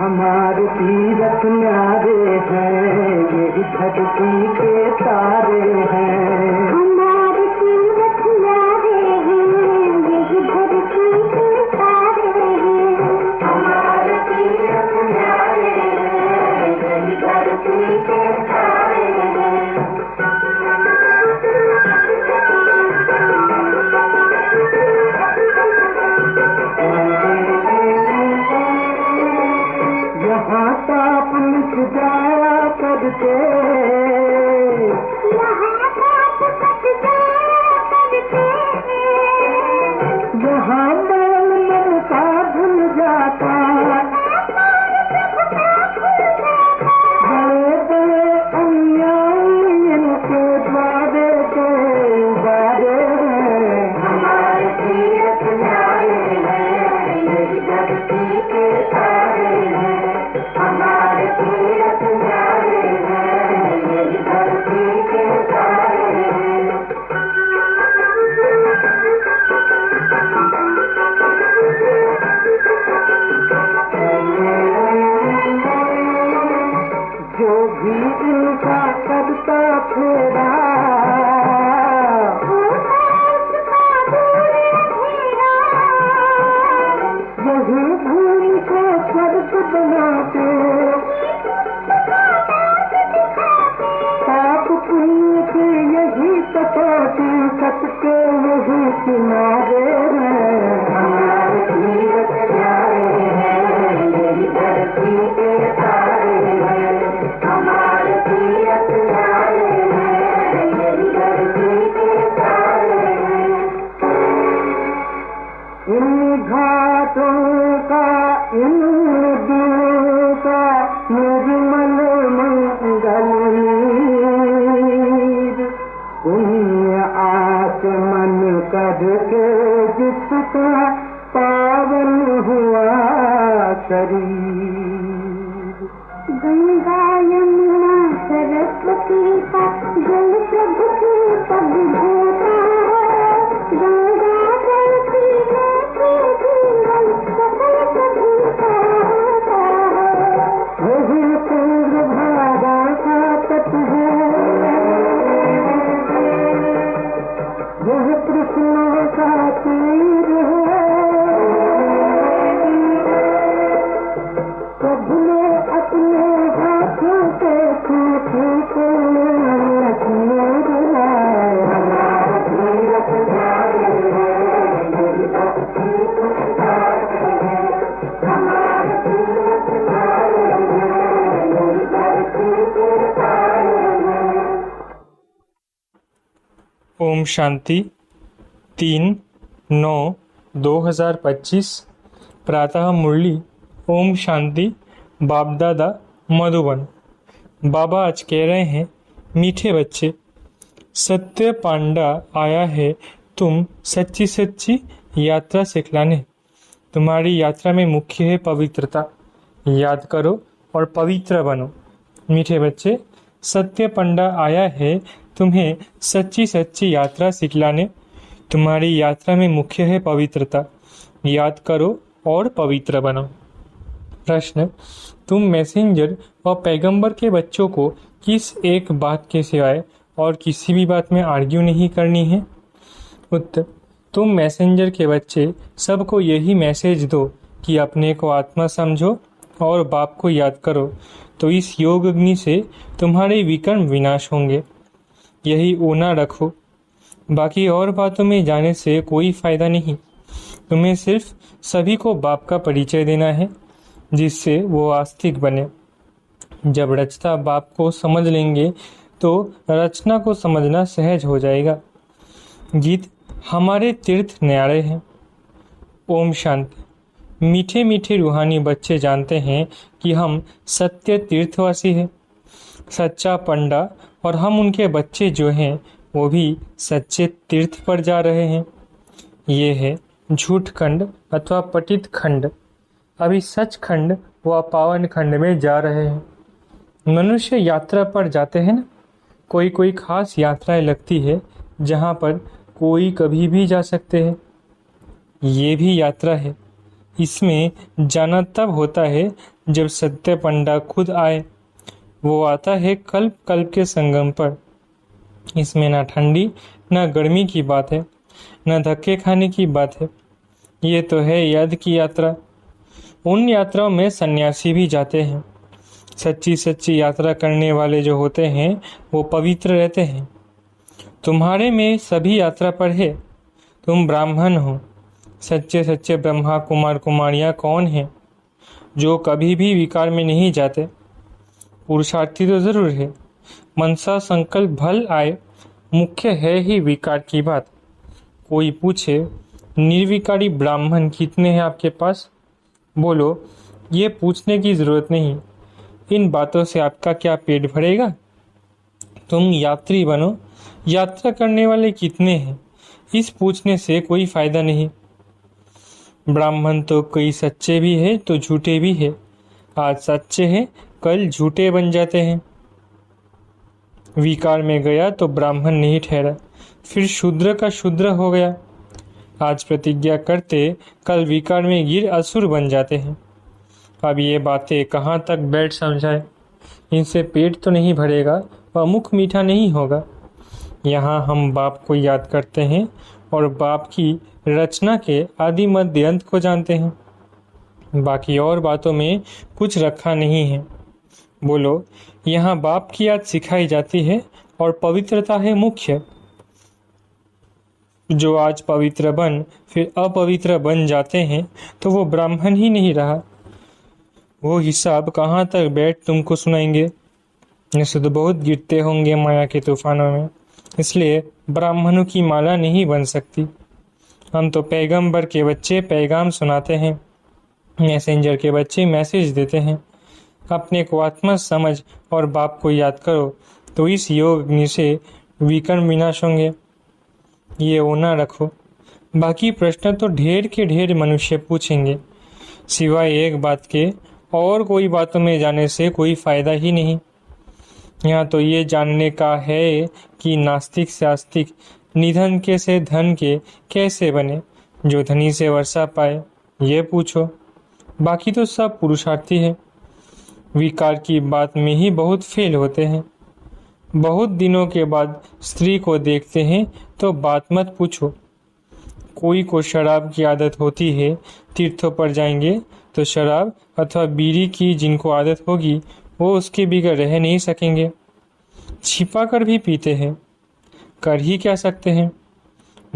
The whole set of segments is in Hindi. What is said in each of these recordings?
हमारे तीरथ न्यारे हैं, यही धरती के तारे हैं। हमारे तीरथ न्यारे हैं, यही धरती के तारे हैं। हमारे तीरथ न्यारे हैं, यही धरती के तारे हैं। यहाँ पाप मिट जाया करते, यहाँ पाप कट जाया करते, यहाँ मैल ममता भूल जाता, बड़े बड़े अन्यायी इनके द्वारे के उबारे हैं। हमारे तीरथ न्यारे हैं, यही धरती के तारे हैं। हमारे तीरथ न्यारे हैं, यही धरती के तारे हैं। जो भी इनका करता फेरा, यही भूमि को स्वर्ग बनाते, पाप पुण्य की यही कसौटी, सबके यही किनारे हैं। हमारे तीरथ न्यारे हैं, यही धरती के तारे हैं। हमारे तीरथ न्यारे हैं, यही धरती के तारे हैं। इन घाटों का, इन नदियों का निर्मल मंगल नीर, पुण्य आचमन करके जिसका पावन हुआ शरीर। गंगा यमुना सरस्वती का जल प्रभु की सब होता है। गंगा जल पीने के जीवन सकल प्रभु का होता है। वही चंद्र भागा का तट है, यह कृष्ण का तीर है। प्रभु ने अपने हाथों से पृथ्वी को लक्ष्मण दिलाया। हमारा तीरथ न्यारे हैं, यही धरती के तारे हैं। हमारे तीरथ न्यारे हैं, यही धरती के तारे हैं। ओम शांति 3/9/2025 प्रातः मुरली। ओम शांति। बाप दादा मधुबन। बाबा आज कह रहे हैं, मीठे बच्चे, सत्य पांडा आया है तुम सच्ची सच्ची यात्रा सिखलाने। तुम्हारी यात्रा में मुख्य है पवित्रता। याद करो और पवित्र बनो। मीठे बच्चे, सत्य पंडा आया है तुम्हें सच्ची सच्ची यात्रा सिखलाने। तुम्हारी यात्रा में मुख्य है पवित्रता। याद करो और पवित्र बनो। प्रश्न, तुम मैसेंजर और पैगंबर के बच्चों को किस एक बात के सिवाय और किसी भी बात में आर्ग्यू नहीं करनी है? उत्तर, तुम मैसेंजर के बच्चे सबको यही मैसेज दो कि अपने को आत्मा समझो और बाप को याद करो, तो इस योग अग्नि से तुम्हारे विकर्म विनाश होंगे। यही ओना रखो। बाकी और बातों में जाने से कोई फायदा नहीं। तुम्हें सिर्फ सभी को बाप का परिचय देना है, जिससे वो आस्तिक बने। जब रचता बाप को समझ लेंगे तो रचना को समझना सहज हो जाएगा। गीत, हमारे तीर्थ न्यारे हैं। ओम शांति। मीठे मीठे रूहानी बच्चे जानते हैं कि हम सत्य तीर्थवासी हैं, सच्चा पंडा, और हम उनके बच्चे जो हैं वो भी सच्चे तीर्थ पर जा रहे हैं। ये है झूठ खंड अथवा पतित खंड। अभी सच खंड व पावन खंड में जा रहे हैं। मनुष्य यात्रा पर जाते हैं ना, कोई कोई खास यात्राएं लगती है जहाँ पर कोई कभी भी जा सकते हैं। ये भी यात्रा है। इसमें जाना तब होता है जब सत्य पंडा खुद आए। वो आता है कल्प कल्प के संगम पर। इसमें ना ठंडी ना गर्मी की बात है, न धक्के खाने की बात है। ये तो है याद की यात्रा। उन यात्राओं में सन्यासी भी जाते हैं। सच्ची सच्ची यात्रा करने वाले जो होते हैं वो पवित्र रहते हैं। तुम्हारे में सभी यात्रा पर है। तुम ब्राह्मण हो। सच्चे सच्चे ब्रह्मा कुमार कुमारियाँ कौन हैं जो कभी भी विकार में नहीं जाते? पुरुषार्थी तो जरूर है। मनसा संकल्प भल आए, मुख्य है ही विकार की बात। कोई पूछे निर्विकारी ब्राह्मण कितने हैं आपके पास? बोलो ये पूछने की जरूरत नहीं। इन बातों से आपका क्या पेट भरेगा? तुम यात्री बनो। यात्रा करने वाले कितने हैं इस पूछने से कोई फायदा नहीं। ब्राह्मण तो कई सच्चे भी है तो झूठे भी है। आज सच्चे हैं कल झूठे बन जाते हैं। विकार में गया तो ब्राह्मण नहीं ठहरा, फिर शूद्र का शूद्र हो गया। आज प्रतिज्ञा करते कल विकार में गिर असुर बन जाते हैं। अब ये बातें कहाँ तक बैठ समझाए? इनसे पेट तो नहीं भरेगा व मुख मीठा नहीं होगा। यहाँ हम बाप को याद करते हैं और बाप की रचना के आदि मध्य अंत को जानते हैं। बाकी और बातों में कुछ रखा नहीं है। बोलो यहाँ बाप की याद सिखाई जाती है और पवित्रता है मुख्य। जो आज पवित्र बन फिर अपवित्र बन जाते हैं तो वो ब्राह्मण ही नहीं रहा। वो हिसाब कहाँ तक बैठ तुमको सुनाएंगे? ऐसे तो बहुत गिरते होंगे माया के तूफानों में, इसलिए ब्राह्मणों की माला नहीं बन सकती। हम तो पैगंबर के बच्चे पैगाम सुनाते हैं, मैसेंजर के बच्चे मैसेज देते हैं। अपने को आत्मा समझ और बाप को याद करो तो इस योग अग्नि से विकर्ण विनाश होंगे। ये होना रखो। बाकी प्रश्न तो ढेर के ढेर मनुष्य पूछेंगे, सिवाय एक बात के और कोई बातों में जाने से कोई फायदा ही नहीं। यहाँ तो ये जानने का है कि नास्तिक से आस्तिक, निधन के से धन के कैसे बने, जो धनी से वर्षा पाए ये पूछो। बाकी तो सब पुरुषार्थी है। विकार की बात में ही बहुत फेल होते हैं। बहुत दिनों के बाद स्त्री को देखते हैं तो बात मत पूछो। कोई को शराब की आदत होती है, तीर्थों पर जाएंगे तो शराब अथवा बीड़ी की जिनको आदत होगी वो उसके बिगड़ रह नहीं सकेंगे। छिपा कर भी पीते हैं, कर ही क्या सकते हैं।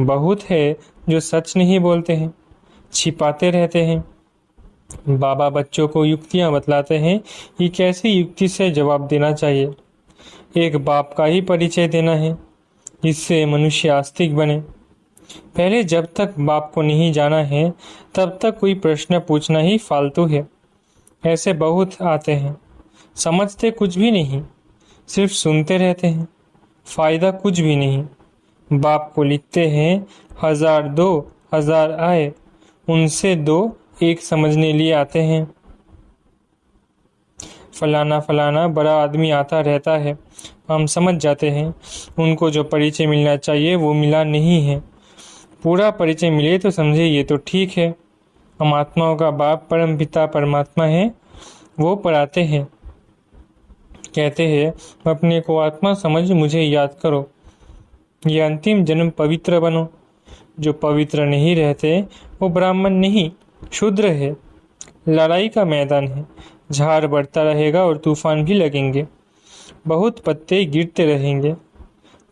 बहुत है जो सच नहीं बोलते हैं, छिपाते रहते हैं। बाबा बच्चों को युक्तियां बतलाते हैं कि कैसे युक्ति से जवाब देना चाहिए। एक बाप का ही परिचय देना है, इससे मनुष्य आस्तिक बने। पहले जब तक बाप को नहीं जाना है तब तक कोई प्रश्न पूछना ही फालतू है। ऐसे बहुत आते हैं, समझते कुछ भी नहीं, सिर्फ सुनते रहते हैं, फायदा कुछ भी नहीं। बाप को लिखते हैं 1000 दो 1000 आए, उनसे 2 1 समझने लिए आते हैं। फलाना फलाना बड़ा आदमी आता रहता है, हम समझ जाते हैं उनको जो परिचय मिलना चाहिए वो मिला नहीं है। पूरा परिचय मिले तो समझे ये तो ठीक है। हम आत्माओं का बाप परम पिता परमात्मा है, वो पढ़ाते हैं। कहते हैं अपने को आत्मा समझ मुझे याद करो। ये अंतिम जन्म पवित्र बनो। जो पवित्र नहीं रहते वो ब्राह्मण नहीं शूद्र है। लड़ाई का मैदान है, झाड़ बढ़ता रहेगा और तूफान भी लगेंगे, बहुत पत्ते गिरते रहेंगे।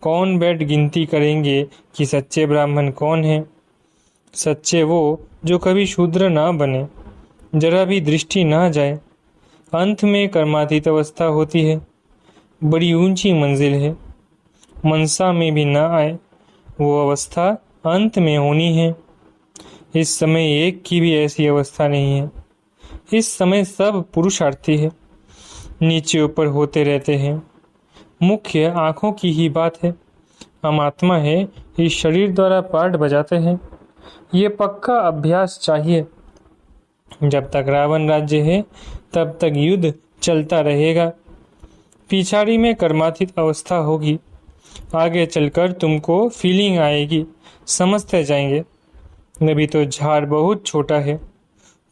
कौन बैठ गिनती करेंगे कि सच्चे ब्राह्मण कौन है? सच्चे वो जो कभी शूद्र ना बने, जरा भी दृष्टि ना जाए। अंत में कर्मातीत अवस्था होती है, बड़ी ऊंची मंजिल है। मनसा में भी ना आए वो अवस्था अंत में होनी है। इस समय एक की भी ऐसी अवस्था नहीं है। इस समय सब पुरुषार्थी है, नीचे ऊपर होते रहते हैं। मुख्य आँखों की ही बात है। हम आत्मा है, इस शरीर द्वारा पाठ बजाते हैं। ये पक्का अभ्यास चाहिए। जब तक रावण राज्य है तब तक युद्ध चलता रहेगा। पिछाड़ी में कर्मातीत अवस्था होगी, आगे चलकर तुमको फीलिंग आएगी, समझते जाएंगे। अभी तो झाड़ बहुत छोटा है,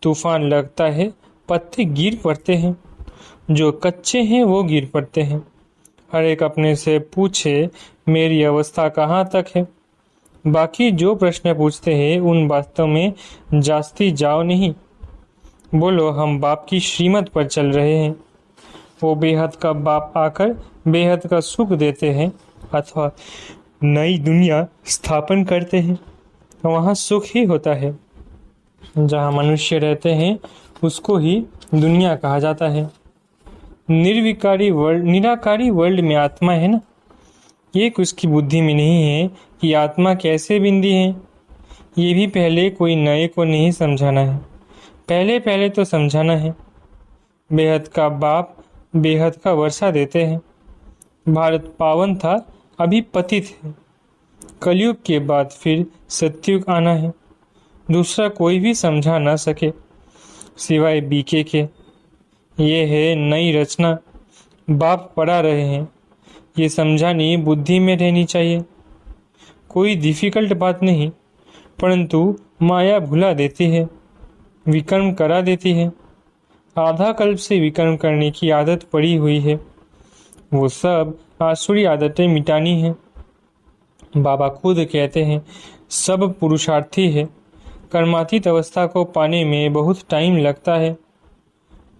तूफान लगता है पत्ते गिर पड़ते हैं, जो कच्चे हैं वो गिर पड़ते हैं। हर एक अपने से पूछे मेरी अवस्था कहाँ तक है। बाकी जो प्रश्न पूछते हैं उन वास्तव में जास्ती जाओ नहीं। बोलो हम बाप की श्रीमत पर चल रहे हैं। वो बेहद का बाप आकर बेहद का सुख देते हैं अथवा नई दुनिया स्थापन करते हैं, वहाँ सुख ही होता है। जहाँ मनुष्य रहते हैं उसको ही दुनिया कहा जाता है। निर्विकारी वर्ल्ड, निराकारी वर्ल्ड में आत्मा है ना, ये उसकी बुद्धि में नहीं है कि आत्मा कैसे बिंदी है। ये भी पहले कोई नए को नहीं समझाना है, पहले तो समझाना है। बेहद का बाप बेहद का वर्षा देते हैं। भारत पावन था, अभी पतित है। कलयुग के बाद फिर सत्युग आना है। दूसरा कोई भी समझा ना सके सिवाय बीके के। ये है नई रचना, बाप पढ़ा रहे हैं। ये समझानी बुद्धि में रहनी चाहिए। कोई डिफिकल्ट बात नहीं, परंतु माया भुला देती है, विकर्म करा देती है। आधा कल्प से विकर्म करने की आदत पड़ी हुई है। वो सब आसुरी आदतें मिटानी है। बाबा खुद कहते हैं सब पुरुषार्थी है, कर्मातीत अवस्था को पाने में बहुत टाइम लगता है।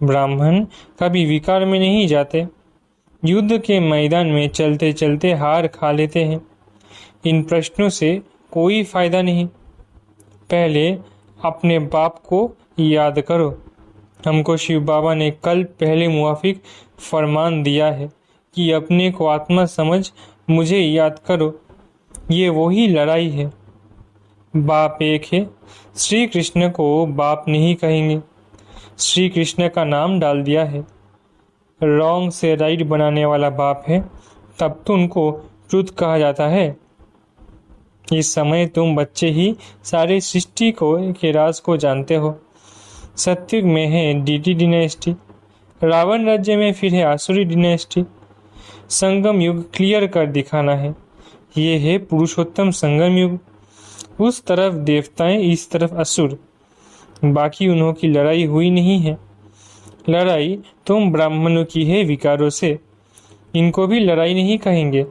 ब्राह्मण कभी विकार में नहीं जाते, युद्ध के मैदान में चलते चलते हार खा लेते हैं। इन प्रश्नों से कोई फायदा नहीं। पहले अपने बाप को याद करो। हमको शिव बाबा ने कल पहले मुआफिक फरमान दिया है कि अपने को आत्मा समझ मुझे याद करो। ये वही लड़ाई है। बाप एक है। श्री कृष्ण को बाप नहीं कहेंगे, श्री कृष्ण का नाम डाल दिया है। रॉन्ग से राइट बनाने वाला बाप है, तब तो उनको ट्रुथ कहा जाता है। इस समय तुम बच्चे ही सारे सृष्टि को के राज को जानते हो। सत्युग में है डीटी डिनेस्टी, रावण राज्य में फिर है आसुरी डिनेस्टी। संगम युग क्लियर कर दिखाना है। ये है पुरुषोत्तम संगम युग। उस तरफ देवताएं, इस तरफ असुर। बाकी उन्हों की लड़ाई हुई नहीं है। लड़ाई तुम ब्राह्मणों की है विकारों से। इनको भी लड़ाई नहीं कहेंगे।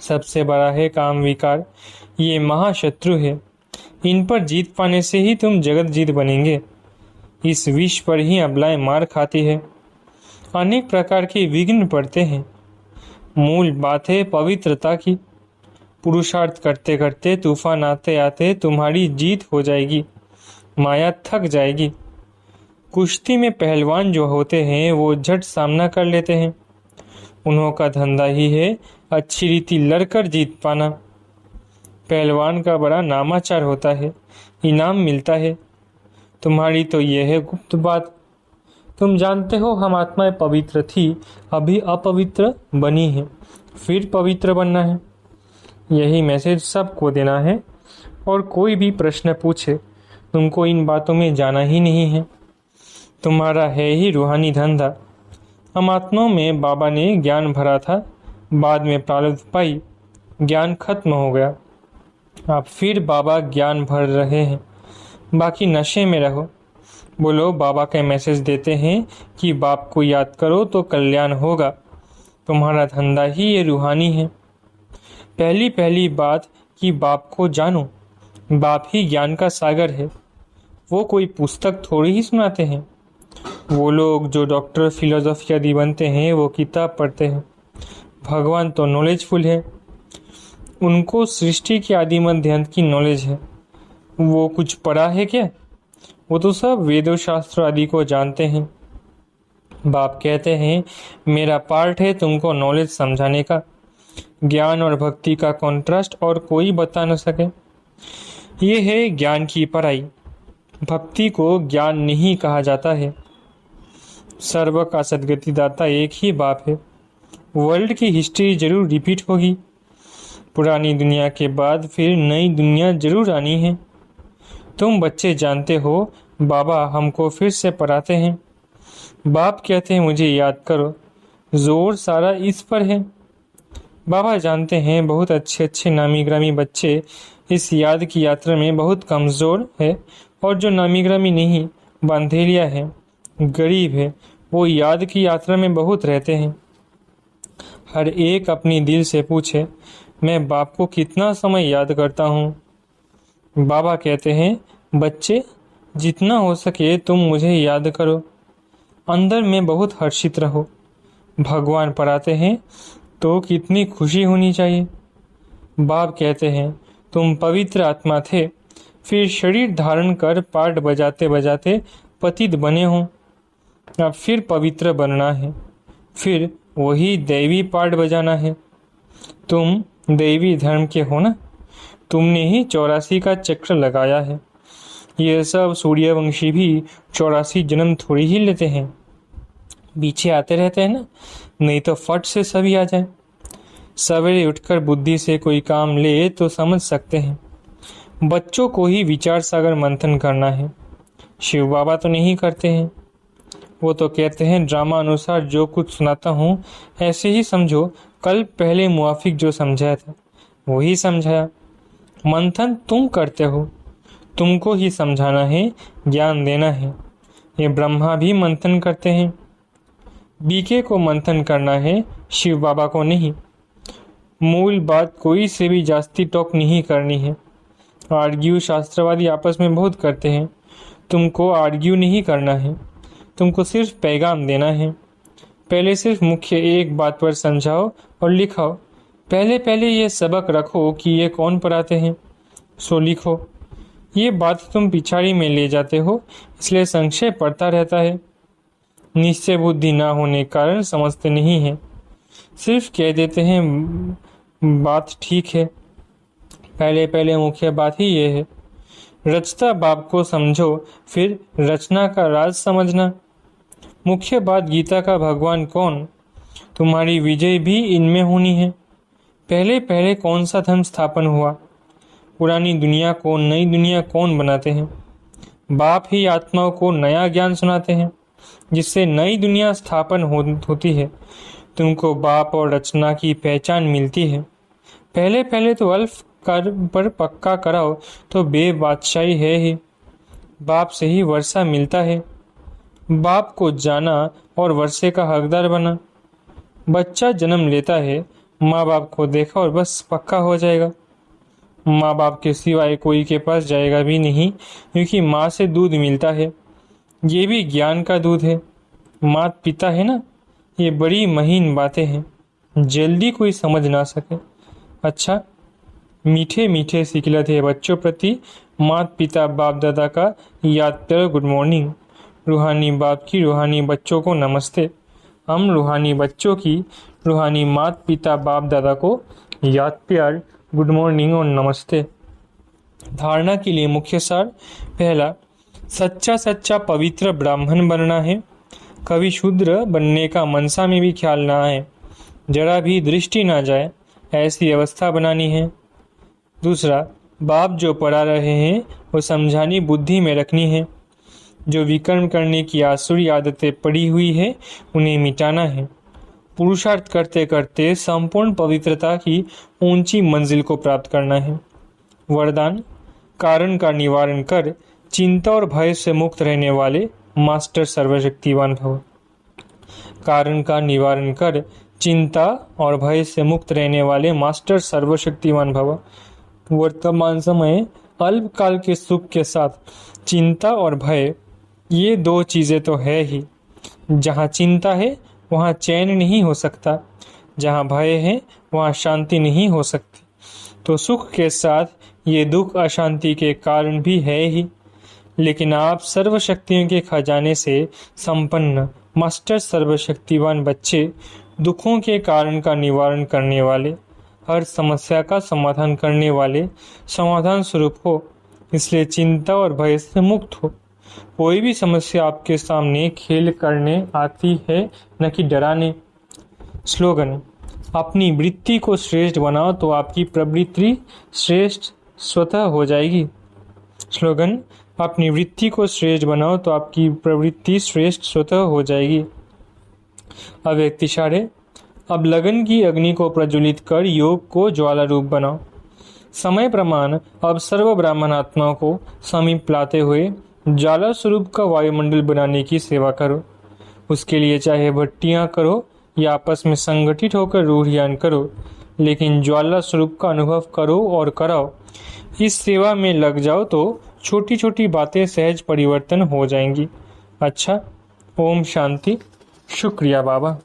सबसे बड़ा है काम विकार। ये महाशत्रु है। इन पर जीत पाने से ही तुम जगत जीत बनेंगे। इस विष पर ही अबलाएं मार खाती है। अनेक प्रकार के विघ्न पड़ते हैं। मूल बात है पवित्रता की। पुरुषार्थ करते करते तूफान आते आते तुम्हारी जीत हो जाएगी। माया थक जाएगी। कुश्ती में पहलवान जो होते हैं वो झट सामना कर लेते हैं। उन्हों का धंधा ही है अच्छी रीति लड़कर जीत पाना। पहलवान का बड़ा नामाचार होता है, इनाम मिलता है। तुम्हारी तो यह है गुप्त बात। तुम जानते हो हम आत्माएं पवित्र थी, अभी अपवित्र बनी है, फिर पवित्र बनना है। यही मैसेज सबको देना है। और कोई भी प्रश्न पूछे तुमको इन बातों में जाना ही नहीं है। तुम्हारा है ही रूहानी धंधा। हम आत्माओं में बाबा ने ज्ञान भरा था, बाद में प्रारब्ध पाई, ज्ञान खत्म हो गया। आप फिर बाबा ज्ञान भर रहे हैं। बाकी नशे में रहो। बोलो बाबा के मैसेज देते हैं कि बाप को याद करो तो कल्याण होगा। तुम्हारा धंधा ही ये रूहानी है। पहली बात कि बाप को जानो। बाप ही ज्ञान का सागर है। वो कोई पुस्तक थोड़ी ही सुनाते हैं। वो लोग जो डॉक्टर फिलोसफी आदि बनते हैं वो किताब पढ़ते हैं। भगवान तो नॉलेजफुल है। उनको सृष्टि के आदि मध्य अंत की नॉलेज है। वो कुछ पढ़ा है क्या? वो तो सब वेदों शास्त्र आदि को जानते हैं। बाप कहते हैं मेरा पार्ट है तुमको नॉलेज समझाने का। ज्ञान और भक्ति का कॉन्ट्रास्ट और कोई बता न सके। ये है ज्ञान की पढ़ाई। भक्ति को ज्ञान नहीं कहा जाता है। सर्व का सदगति दाता एक ही बाप है। वर्ल्ड की हिस्ट्री जरूर रिपीट होगी। पुरानी दुनिया के बाद फिर नई दुनिया जरूर आनी है। तुम बच्चे जानते हो बाबा हमको फिर से पढ़ाते हैं। बाप कहते हैं मुझे याद करो। जोर सारा इस पर है। बाबा जानते हैं बहुत अच्छे अच्छे नामी ग्रामी बच्चे इस याद की यात्रा में बहुत कमज़ोर है और जो नामी ग्रामी नहीं बंधेलिया है गरीब है, वो याद की यात्रा में बहुत रहते हैं। हर एक अपनी दिल से पूछे, मैं बाप को कितना समय याद करता हूँ। बाबा कहते हैं, बच्चे जितना हो सके तुम मुझे याद करो, अंदर में बहुत हर्षित रहो। भगवान पढ़ाते हैं तो कितनी खुशी होनी चाहिए। बाप कहते हैं, तुम पवित्र आत्मा थे, फिर शरीर धारण कर पाठ बजाते बजाते पतित बने हो। अब फिर पवित्र बनना है, फिर वही दैवी पाठ बजाना है। तुम दैवी धर्म के हो ना, तुमने ही 84 का चक्र लगाया है। ये सब सूर्यवंशी भी 84 जन्म थोड़ी ही लेते हैं, पीछे आते रहते हैं ना, नहीं तो फट से सभी आ जाए। सवेरे उठकर बुद्धि से कोई काम ले तो समझ सकते हैं। बच्चों को ही विचार सागर मंथन करना है। शिव बाबा तो नहीं करते हैं, वो तो कहते हैं ड्रामा अनुसार जो कुछ सुनाता हूँ ऐसे ही समझो, कल पहले मुआफिक जो समझाया था वही समझाया। मंथन तुम करते हो, तुमको ही समझाना है, ज्ञान देना है। ये ब्रह्मा भी मंथन करते हैं, बीके को मंथन करना है, शिव बाबा को नहीं। मूल बात कोई से भी जास्ती टॉक नहीं करनी है। आर्ग्यू शास्त्रवादी आपस में बहुत करते हैं, तुमको आर्ग्यू नहीं करना है, तुमको सिर्फ पैगाम देना है। पहले सिर्फ मुख्य एक बात पर समझाओ और लिखाओ। पहले पहले ये सबक रखो कि ये कौन पढ़ाते हैं, सो लिखो। ये बात तुम पिछाड़ी में ले जाते हो, इसलिए संशय पड़ता रहता है। निश्चय बुद्धि ना होने के कारण समझते नहीं हैं, सिर्फ कह देते हैं बात ठीक है। पहले पहले मुख्य बात ही ये है, रचता बाप को समझो, फिर रचना का राज समझना। मुख्य बात गीता का भगवान कौन, तुम्हारी विजय भी इनमें होनी है। पहले पहले कौन सा धर्म स्थापन हुआ, पुरानी दुनिया को नई दुनिया कौन बनाते हैं। बाप ही आत्माओं को नया ज्ञान सुनाते हैं, जिससे नई दुनिया स्थापन होती है। तुमको बाप और रचना की पहचान मिलती है। पहले पहले तो अल्फ कर पर पक्का कराओ तो बादशाही है ही। बाप से ही वर्षा मिलता है, बाप को जाना और वर्षे का हकदार बना। बच्चा जन्म लेता है, माँ बाप को देखा और बस पक्का हो जाएगा। माँ बाप के सिवाय कोई के पास जाएगा भी नहीं, क्योंकि माँ से दूध मिलता है, ये भी ज्ञान का दूध है। मात पिता है ना, ये बड़ी महीन बातें हैं, जल्दी कोई समझ ना सके। अच्छा, मीठे मीठे सिखलत है बच्चों प्रति मात पिता बाप दादा का याद करो गुड मॉर्निंग। रूहानी बाप की रूहानी बच्चों को नमस्ते। हम रूहानी बच्चों की रूहानी मात पिता बाप दादा को याद प्यार गुड मॉर्निंग और नमस्ते। धारणा के लिए मुख्य सार, पहला, सच्चा सच्चा पवित्र ब्राह्मण बनना है। कभी शूद्र बनने का मनसा में भी ख्याल ना आए, जरा भी दृष्टि ना जाए, ऐसी अवस्था बनानी है। दूसरा, बाप जो पढ़ा रहे हैं वो समझानी बुद्धि में रखनी है। जो विकर्म करने की आसुरी आदतें पड़ी हुई है उन्हें मिटाना है। पुरुषार्थ करते करते संपूर्ण पवित्रता की ऊंची मंजिल को प्राप्त करना है। वरदान, कारण का निवारण कर चिंता और भय से मुक्त रहने वाले मास्टर सर्वशक्तिवान भव। कारण का निवारण कर चिंता और भय से मुक्त रहने वाले मास्टर सर्वशक्तिवान भव। वर्तमान समय अल्पकाल के सुख के साथ चिंता और भय, ये दो चीजें तो है ही। जहाँ चिंता है वहाँ चैन नहीं हो सकता, जहाँ भय है वहाँ शांति नहीं हो सकती। तो सुख के साथ ये दुख अशांति के कारण भी है ही। लेकिन आप सर्वशक्तियों के खजाने से संपन्न मास्टर सर्वशक्तिवान बच्चे, दुखों के कारण का निवारण करने वाले, हर समस्या का समाधान करने वाले समाधान स्वरूप हो, इसलिए चिंता और भय से मुक्त हो। कोई भी समस्या आपके सामने खेल करने आती है, न कि डराने। स्लोगन, अपनी वृत्ति को श्रेष्ठ बनाओ तो आपकी प्रवृत्ति श्रेष्ठ स्वतः हो जाएगी। स्लोगन, अपनी वृत्ति को श्रेष्ठ बनाओ तो आपकी प्रवृत्ति श्रेष्ठ स्वतः हो जाएगी। अव्यक्त इशारे, अब लगन की अग्नि को प्रज्वलित कर योग को ज्वाला रूप बनाओ। समय प्रमाण अब सर्व ब्राह्मण आत्माओं को समीप लाते हुए ज्वाला स्वरूप का वायुमंडल बनाने की सेवा करो। उसके लिए चाहे भट्टियां करो या आपस में संगठित होकर रूढ़ियान करो, लेकिन ज्वाला स्वरूप का अनुभव करो और कराओ। इस सेवा में लग जाओ तो छोटी छोटी बातें सहज परिवर्तन हो जाएंगी। अच्छा, ओम शांति। शुक्रिया बाबा।